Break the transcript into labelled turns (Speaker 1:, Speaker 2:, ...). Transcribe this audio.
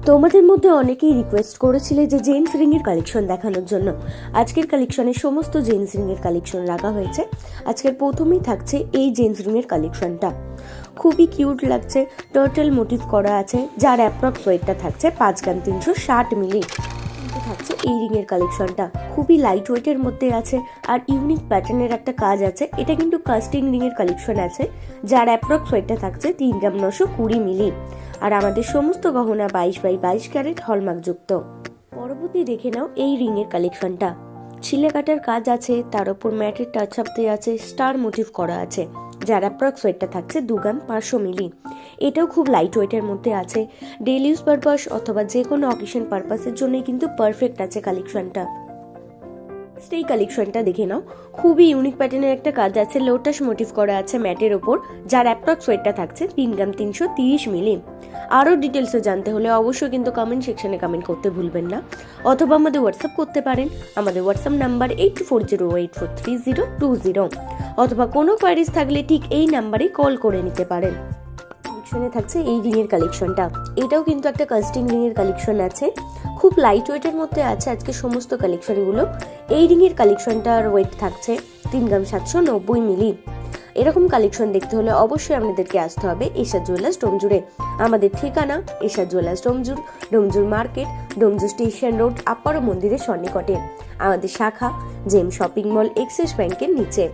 Speaker 1: তোমাদের মধ্যে অনেকেই রিকোয়েস্ট করেছিলে যে জেন্টস রিং এর কালেকশন দেখানোর জন্য। আজকের কালেকশনে সমস্ত জেন্টস রিং এর কালেকশন রাখা হয়েছে। আজকের প্রথমেই থাকছে এই জেন্টস রিং এর কালেকশনটা, খুবই কিউট লাগছে, টার্টল মোটিভ করা আছে, যার অ্যাপ্রক্স ওয়েটটা থাকছে 5 গ্রাম 360 মিলি। থাকছে এই রিং এর কালেকশনটা খুবই লাইট ওয়েটের মধ্যে আছে আর ইউনিক প্যাটার্নের একটা কাজ আছে। এটা কিন্তু কাস্টিং রিং এর কালেকশন আছে, যার অ্যাপ্রক্স ওয়েটটা থাকছে 3 গ্রাম 920 মিলি। আর আমাদের সমস্ত গহনা 22x22 ক্যারেট হলমার্ক যুক্ত। পরবর্তী দেখে নাও এই রিং এর কালেকশনটা, ছিলে কাটার কাজ আছে, তার উপর ম্যাটের টাচ আপ দেওয়া আছে, স্টার মোটিভ করা আছে, যার অ্যাপ্রক্স ওয়েটটা থাকছে 2 গ্রাম 500 মিলি। এটাও খুব লাইট ওয়েটের মধ্যে আছে, ডেইলি ইউজ পারপাস অথবা যে কোনো অকেশন পারপাসের জন্যই কিন্তু পারফেক্ট আছে কালেকশনটা। এই কালেকশনটা দেখে নাও, খুবই ইউনিক প্যাটার্নের একটা কাজ আছে, লোটাস মোটিভ করা আছে ম্যাটের ওপর, যার অ্যাপ্রক্স ওয়েটটা থাকছে 3 গ্রাম 330 মিলি। আরও ডিটেলসে জানতে হলে অবশ্যই কিন্তু কমেন্ট সেকশনে কমেন্ট করতে ভুলবেন না, অথবা আমাদের হোয়াটসঅ্যাপ করতে পারেন। আমাদের হোয়াটসঅ্যাপ নাম্বার 8408430020, অথবা কোনো কোয়ারিজ থাকলে ঠিক এই নাম্বারে কল করে নিতে পারেন। কালেকশনে থাকছে এই রিংয়ের কালেকশনটা, এটাও কিন্তু একটা কাস্টিং রিংয়ের কালেকশন আছে, খুব লাইট ওয়েটের মধ্যে আছে আজকে সমস্ত কালেকশনগুলো। এই রিংয়ের কালেকশনটার ওয়েট থাকছে 3 গ্রাম 790 মিলি। এরকম কালেকশন দেখতে হলে অবশ্যই আপনাদেরকে আসতে হবে এশাদ জুয়েলার্স ডোমজুড়ে। আমাদের ঠিকানা Eshad jewellers Domjur market, Domjur station road, upper মন্দিরের সন্নিকটে। আমাদের শাখা জেম শপিং মল, এক্সিস ব্যাংকের নিচে।